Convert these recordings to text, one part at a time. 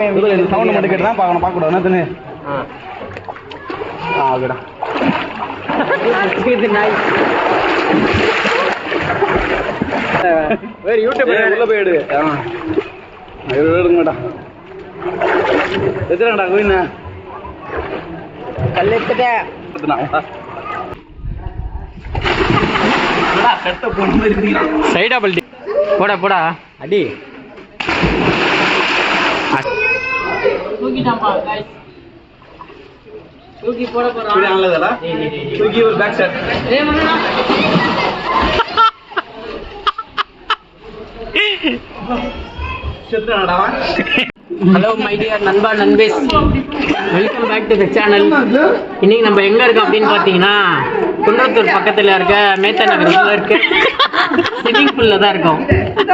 Sound மட்டும் கேட்டு தான் பார்க்கணும், பார்க்கக்கூடாது தானே. ஓகேடா. வேறு யூடியூப் உள்ள போயிடு. எடுங்கடா. எத்தனைடா கோயினா கல்லெடுத்துட்டேன். சைடா பல்டி போடா போடா அடி. தூக்கி போட போறா. தூக்கி ஒரு back shot. Hello my dear நண்பா நண்பேஸ், welcome back to the channel. இன்னைக்கு நம்ம எங்க இருக்கோம் அப்படின்னு பாத்தீங்கன்னா குன்றத்தூர் பக்கத்துல இருக்க மேத்தா நகர் இருக்க ஸ்விமிங் பூல்ல தான் இருக்கோம்.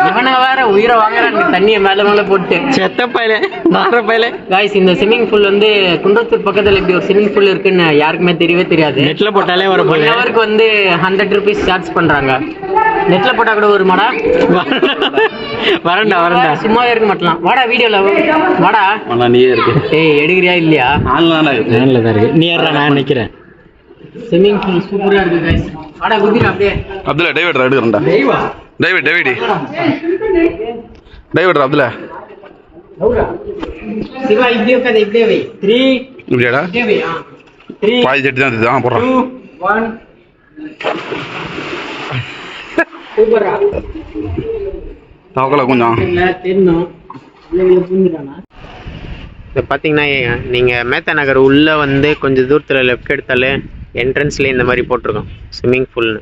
இவனை வேற உயிரை வாங்குறாங்க தண்ணியை மேல மேல போட்டு. செத்த பையல மாற பையல. காய்ஸ், இந்த ஸ்விமிங் பூல் வந்து குன்றத்தூர் பக்கத்துல இப்படி ஒரு ஸ்விமிங் பூல் இருக்குன்னு யாருக்குமே தெரியவே தெரியாது. நெட்ல போட்டாலே வர போல. அவருக்கு வந்து 100 rupees சார்ஜ் பண்றாங்க. நெட்ல போட்டா கூட ஒரு மாடா வரண்டா வரண்டா சும்மாவே இருக்க மாட்டலாம். வாடா வீடியோல வாடா. நீயே இருக்கு. ஏய் எடுக்கிறியா இல்லையா? ஆன்ல தான் இருக்கு. நீ ஏறா, நான் நிக்கிறேன். ஸ்விமிங் பூல் சூப்பரா இருக்கு गाइस. வாடா குதிரா அப்படியே. அப்துல்லா டைவர்ட் எடுக்கறடா. டைவா டைவர்ட் அப்துல்லா. சிவா இப்படியே உட்கார்ந்து இப்படியே வை. 3 இப்படியேடா. இப்படியே வை. 3 பாய் செட் தான் இது. போறா 2 1 சூப்பரா. தாவல கொஞ்சம் இல்ல தென்னும் இல்ல புந்துறானா. இத பாத்தீங்கன்னா நீங்க மேத்தா நகர் உள்ள வந்து கொஞ்சம் தூரத்துல லெஃப்ட் எடுத்தாலே என்ட்ரன்ஸ்ல இந்த மாதிரி போட்டிருக்கோம் ஸ்விம்மிங் பூல்னு.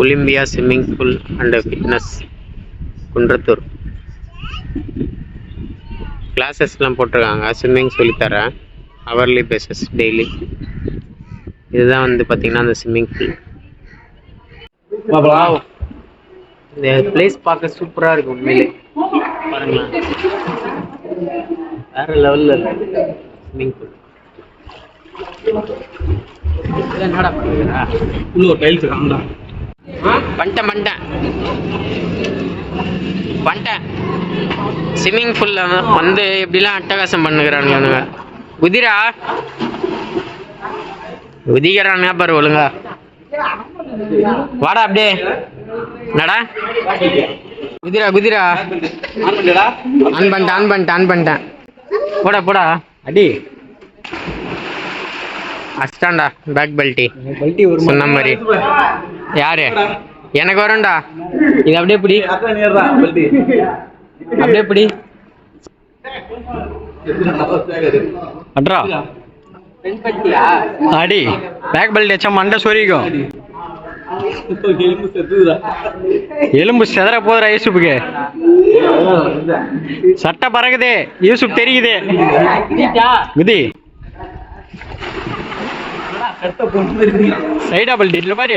Olympia swimming pool and fitness Kundrathur. கிளாஸஸ்லாம் போட்டிருக்காங்க. ஸ்விம்மிங் சொல்லித்தர ஹவர்லி பேசஸ் டெய்லி. இதுதான் வந்து பார்த்தீங்கன்னா அந்த ஸ்விம்மிங் பூல். இந்த பிளேஸ் பார்க்க சூப்பராக இருக்கும் உண்மையிலே. பாருங்களேன், வேற லெவலில் இருக்கு ஸ்விம்மிங் பூல். என்னடா பண்ணுறா உள்ள ஒரு டைல்ஸ் காண்டா. பண்ணிட்டேன் ஸ்விம்மிங் பூல்ல வந்து எப்படிலாம் அட்டகாசம் பண்ணுகிறானுங்க. உதிக்கிறானுங்க பாரு ஒழுங்கா. வாடா அப்படியே நடா. குதிரா ஆன் பண்ணிட்டேன். போடா அடி அஸ்டாண்டா. பேக் பெல்ட்டி சொன்ன மாதிரி. யாரு எனக்கு வரும்டா. இது அப்படியே பிடி. அட்ரா அடி. பேக் பெல்ட் வச்சா மண்டை சொரிக்கும். எலும்பு செதற போதுரா யூசுப்புக்கு. சட்டை பறக்குதே யூசுப் தெரியுது. குதி சைடா பெல்ட் இல்ல பாரு.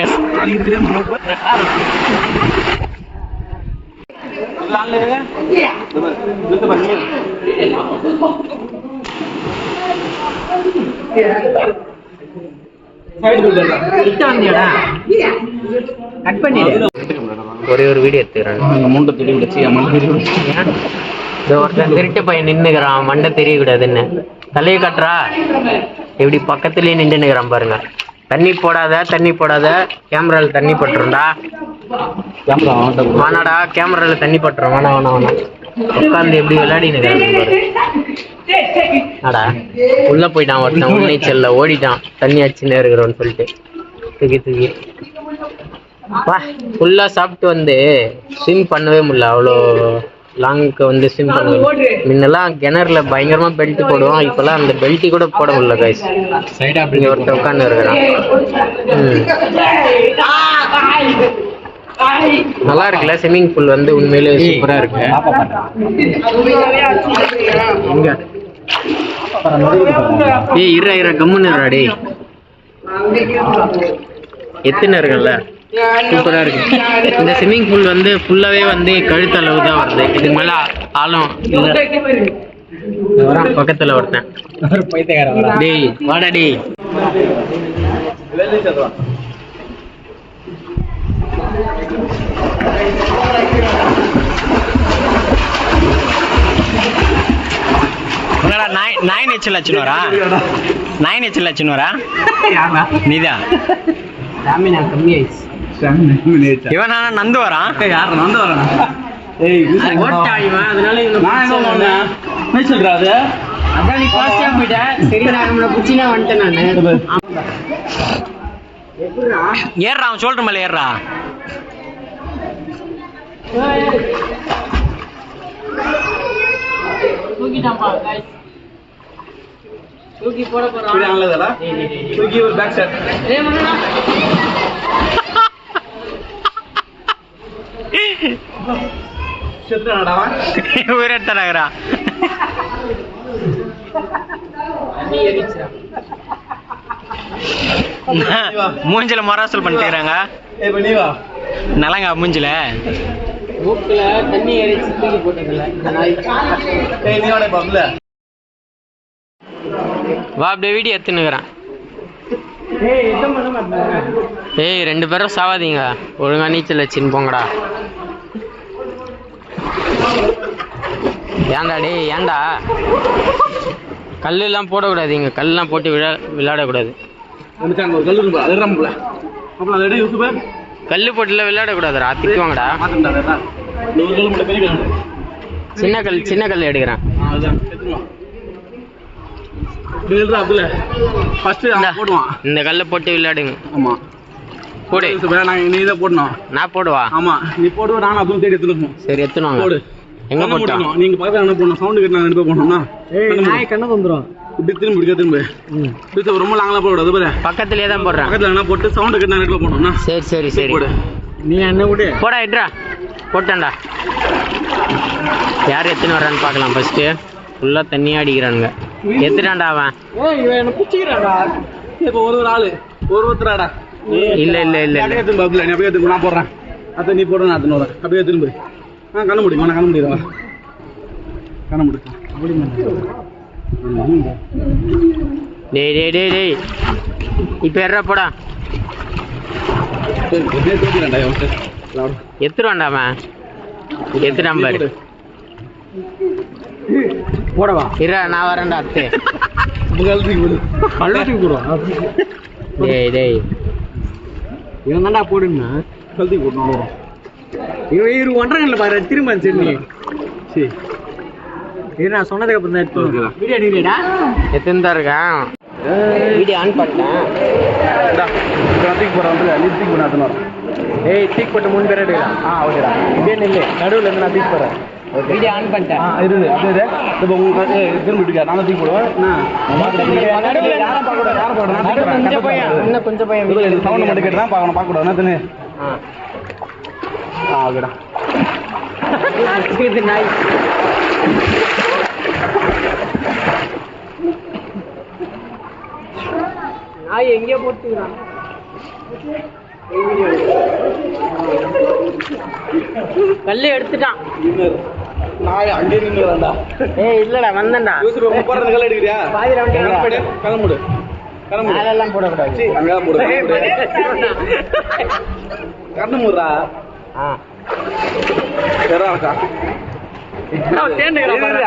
ஒரே ஒரு வீடியோ எடுத்துக்கிறான். திருட்டு பையன் நின்னுக்கிறான். மண்டை தெரியக்கூடாதுன்னு தலையை காட்டுறா. இப்படி பக்கத்துலயே நின்றுக்கிறான் பாருங்க. தண்ணி போடாத கேமரால தண்ணி பட்டுருண்டா. வேணாடா கேமரால தண்ணி பட்டுரும். வேணா உட்காந்து எப்படி விளையாடினுக்கிறான். உள்ள போயிட்டான் ஒருத்தன். உள்நீச்சல்ல ஓடிட்டான். தண்ணி அடிச்சுன்னு இருக்கிறோன்னு சொல்லிட்டு தூக்கி ஃபுல்லா சாப்பிட்டு வந்து ஸ்விம் பண்ணவே முடியல. அவ்வளோ லாங்க்கு வந்து ஸ்விம் பண்ணுவேன். முன்னெல்லாம் கிணறுல பயங்கரமா பெல்ட் போடுவோம். இப்பெல்லாம் அந்த பெல்ட்டி கூட போட முடியல கைஸ். இங்க ஒருத்தர் உட்காந்து இருக்கிறான். நல்லா இருக்குல்ல ஸ்விம்மிங் பூல் வந்து உண்மையிலே சூப்பரா இருக்கு. இற கம்முன்னு டே. எத்தனை இருக்குல்ல சூப்பரா இருக்கு. இந்த ஸ்விம்மிங் பூல் வந்து ஃபுல்லாவே வந்து கழுத்து அளவு தான் வருது. இதுக்கு மேல ஆழம் இல்ல. பக்கத்துல ஒருத்தன். டேய் வாடா டேய். என்னடா நாய் நீச்சல் அச்சுனுவரா? நாய் நீச்சல் அச்சுனுவரா? நீதான் கம்மி ஆயிடுச்சு. இவன் நந்து வரான். யார் நந்து வரான்? அதனால நீச்சல் அது அதான் நீ பாஸ்டா போயிட்ட. சரி நான் நம்மளை குச்சினா வந்துட்டேன் நான். ஏறுறா அவன் ஷோல்டர் மேல ஏறுறா. தூக்கிட்டான்ப்பா தூக்கி போட போறான். தூக்கி ஒரு பேக் ஷாட். உயிரெடுத்தராகிறா. மூஞ்சில மராசல் பண்ணிக்கிறாங்க. நலங்க மூஞ்சில மூக்குல தண்ணி எரிச்சு தூக்கி போட்டதில்ல. வா அப்படியே வீடியோ எடுத்துன்னுக்குறான். ஏய் 2 பேரும் சாவாதீங்க, ஒழுங்கா நீச்சல் வச்சுன்னு போங்கடா. ஏன்டா டேய் ஏன்டா கல்லெல்லாம் போடக்கூடாது, இங்கே கல்லாம் போட்டு விளையாடக்கூடாது. கல் போட்டுலாம் விளையாடக்கூடாதுடா, திக்குவாங்கடா. சின்ன கல் எடுக்கிறேன். இந்த கல்லை போட்டு விளையாடுங்க. ஆமா போடு. நீ இதை போடணும். நான் போடுவா? ஆமா நீ போடுவா. நான் அதுவும் தேடி எடுத்துன்னு. சரி எடுத்துன்னு போடு. எங்க போட்டோம்? நீங்க பக்கத்துல என்ன போடணும்? சவுண்ட் கேட்டு நான் 2 பேர் போடணும்னா கண்ணு வந்துடும். இப்படி திரும்பி ரொம்ப லாங்கெல்லாம் போடக்கூடாது. பாரு பக்கத்துலேயே தான் போடுறேன். பக்கத்துல என்ன போட்டு சவுண்ட் கேட்டு நான் 2 பேர் போடணும்னா சரி போடு. நீ என்ன விடு போடா. இட்ரா போட்டான்டா. யார் எத்தனை வர்றான்னு பார்க்கலாம். ஃபர்ஸ்ட்டு ஃபுல்லாக தண்ணியாக அடிக்கிறானுங்க. எத்துட்டான்டா அவன். என்ன பிடிச்சிக்கிறான்டா. இப்போ ஒரு ஆள் ஒருத்தராடா. இல்லை பப்ல நீ அப்படியே திரும்ப. நான் போடுறேன். அத்தை நீ போடுற. நான் அத்தனை வரேன். அப்படியே திரும்ப. கண்ண முடியுமா? நான் கண்ண முடியுதா? கண்ண முடியும். டேய் இப்போ எறா போடா. எத்துருவான்டா அவன். எத்துட்டான் பாரு. போடவா இரா நான் வரேன்டா. அத்தை கழுத்துக்கு போடுவான். டேய் இவன் தான்டா போடுன்னா கழுத்துக்கு போடணும். இவன் ஒன்றரை பாரு திரும்ப. சரி இது நான் சொன்னதுக்கு அப்புறம் தான் எடுத்து வீடியோ எடுக்கிறேடா. எத்தனை தான் இருக்கான்? வீடியோ ஆன் பண்ணிட்டேன். தூக்கி போகிறேன். தூக்கி போட. ஏய் தூக்கி போட்டு 3 பேர் எடுக்கலாம். ஓகேடா. இப்படியே நில்லு. நடுவில் இருந்து நான் தூக்கி போகிறேன். வீடியோ ஆன் பண்ணிட்டேன். இருந்து அப்படியே இப்போ உங்களுக்கு திரும்ப விட்டுக்கா. நான் தூக்கி போடுவேன். இன்னும் கொஞ்சம் பையன் சவுண்ட் மட்டும் கேட்டு தான் பார்க்கணும். பார்க்கக்கூடாது. என்ன ஓகேடா. நாய் நாய் எங்கேயோ போட்டுக்கிறான். கல்லு எடுத்துட்டான். நாய் அங்கே நின்னுடா. ஏய் இல்லடா வந்தேன்டா. போறது கல்ல எடுக்கறியா? பாதில வந்து கிளம்புடு. அதெல்லாம் போடக்கூடாது. அங்க போடு. கண்ணு முறா. சரிடா.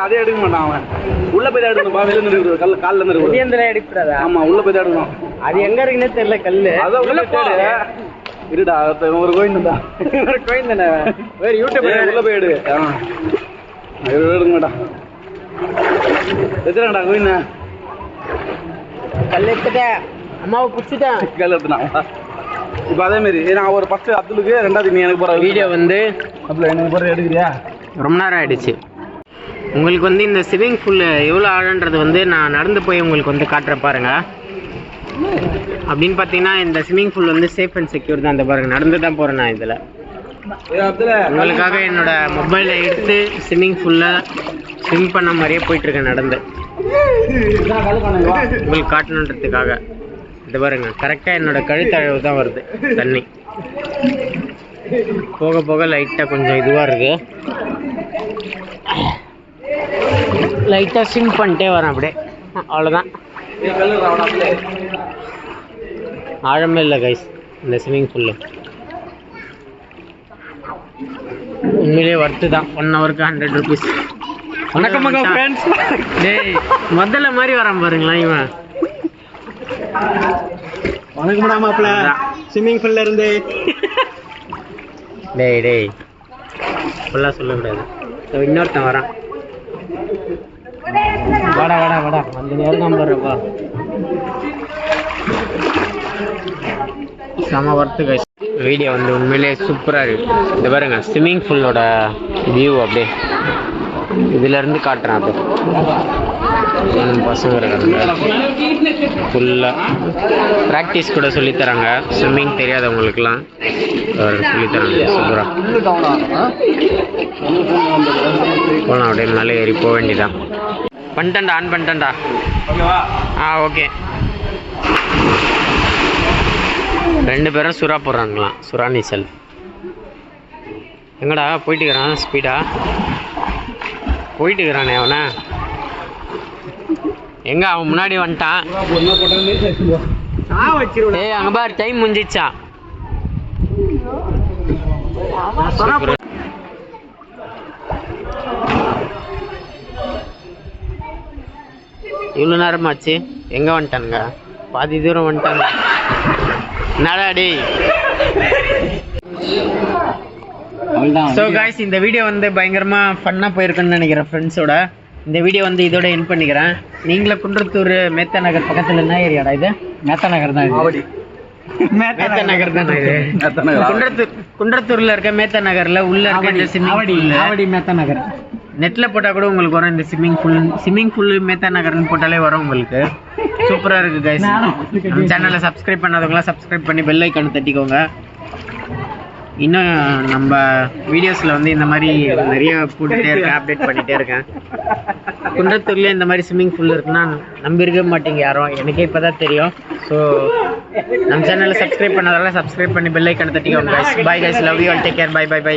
அதே எடுக்க மாட்டான் அவன். உள்ள போய் தான் எடுக்கணும். வெளில இருந்து கல் கால்ல இருந்து எடுக்கூடாது. ஆமா உள்ள போய் தான் எடுக்கணும். அது எங்க இருக்குன்னே தெரியல கல்லு. அதான் உள்ள போய் இருடா. ஒரு கோயின் தான். ஒரு கோயின் தானே. வேற யூடியூப் உள்ள போய் எடு. எடுக்க மாட்டான். எத்தனைடா கோயின்? கல் எடுத்துட்டேன். அம்மாவை பிடிச்சிட்டேன். கல் எடுத்துனான். இப்போ அதே மாதிரி நான் ஒரு ஃபர்ஸ்ட் அப்துலுக்கு, 2வது நீ எனக்கு போகிற வீடியோ வந்து அப்துல் எனக்கு போகிற எடுக்கிறியா? ரொம்ப நேரம் ஆகிடுச்சு. உங்களுக்கு வந்து இந்த ஸ்விம்மிங் பூல் எவ்வளோ ஆழன்றது வந்து நான் நடந்து போய் உங்களுக்கு வந்து காட்டுறேன் பாருங்க. அப்படின்னு பார்த்தீங்கன்னா இந்த ஸ்விம்மிங் பூல் வந்து சேஃப் அண்ட் செக்யூர் தான். இந்த பாருங்க நடந்து தான் போகிறேன் நான். இதில் உங்களுக்காக என்னோட மொபைலை எடுத்து ஸ்விம்மிங் பூலில் ஸ்விம் பண்ண மாதிரியே போயிட்டுருக்கேன் நடந்து, உங்களுக்கு காட்டணுன்றதுக்காக. இது பாருங்க கரெக்டாக என்னோட கழுத்தளவு தான் வருது தண்ணி. போக போக லைட்டாக கொஞ்சம் இதுவாக இருக்குது. லைட்டாக ஸ்விம் பண்ணிட்டே வரேன் அப்படியே. அவ்வளோதான். ஆழமே இல்லை கைஸ் இந்த ஸ்விம்மிங் பூல்லு. உண்மையிலே ஒர்த்து தான். 1 ஹவருக்கு 100 rupees. வணக்கம் மகா ஃப்ரெண்ட்ஸ். டேய் முதல்ல மாதிரி வரான் பாருங்களா இவன். வணக்கம்டா மாப்ள. ஸ்விம்மிங் பூல்ல இருந்து. டேய் ஃபுல்லாக சொல்லக்கூடாது. இன்னொருத்தன் வரான். வாடா அந்த நேரம் பாருப்பா. செம ஒர்த்து கைஸ். வீடியோ வந்து உண்மையிலே சூப்பராக இருக்கு. இந்த பாருங்க ஸ்விம்மிங் பூலோட வியூ அப்படியே இதுலேருந்து காட்டுறேன். அது பசங்க இருக்காங்க ஃபுல்லாக ப்ராக்டிஸ் கூட சொல்லித்தராங்க. ஸ்விம்மிங் தெரியாதவங்களுக்குலாம் சொல்லித்தராங்க சூப்பராக. போகலாம் அப்படியே மேலே ஏறி போக வேண்டியதான். பண்ணிட்டேன்டா, ஆன் பண்ணிட்டேன்டா. ஓகே. 2 பேரும் சுறா போடுறாங்களாம். சுறா நீச்சல். எங்கடா போயிட்டு இருக்கிறான் ஸ்பீடா போயிட்டு இருக்கிறானே அவனை. எங்க அவன் முன்னாடி வந்துட்டான். ஏய் அங்க பாரு டைம் முடிஞ்சிச்சா. இவ்வளோ நேரமாச்சு. எங்கே வந்துட்டானுங்க? பாதி தூரம் வந்துட்டாங்க. என்னடா ஸோ காய்ஸ் இந்த வீடியோ வந்து பயங்கரமாக ஃபன்னாக போயிருக்குன்னு நினைக்கிறேன் ஃப்ரெண்ட்ஸோட. இந்த வீடியோ வந்து இதோட என் பண்ணிக்கிறேன். நீங்களே குன்றத்தூர் மேத்தா நகர் பக்கத்தில் என்ன ஏரியாடா இது? மேத்தா நகர் தான். மேத்தா நகர் தான் இது. குன்றத்தூர்ல இருக்க மேத்தா நகர்ல உள்ள இருக்க இந்த ஸ்விம்மிங் மேத்தா நகர் நெட்டில் போட்டால் கூட உங்களுக்கு வரும். இந்த ஸ்விம்மிங் பூல் மேத்தா நகர்னு போட்டாலே வரும் உங்களுக்கு. சூப்பராக இருக்குது கைஸ். நம்ம சேனலை சப்ஸ்கிரைப் பண்ணாதவங்களாம் சப்ஸ்கிரைப் பண்ணி பெல் ஐக்கானை தட்டிக்கோங்க. இன்னும் நம்ம வீடியோஸில் வந்து இந்த மாதிரி நிறைய போட்டுகிட்டே இருக்கேன், அப்டேட் பண்ணிகிட்டே இருக்கேன். குன்றத்தூர்லேயே இந்த மாதிரி ஸ்விம்மிங் பூல் இருக்குன்னா நம்பியிருக்க மாட்டீங்க யாரும். எனக்கே இப்போ தான் தெரியும். ஸோ நம்ம சேனலை சப்ஸ்கிரைப் பண்ணாதவங்க சப்ஸ்கிரைப் பண்ணி பெல் ஐக்கானை தட்டிக்கோங்க guys. Bye guys, love you all, take care, bye bye by.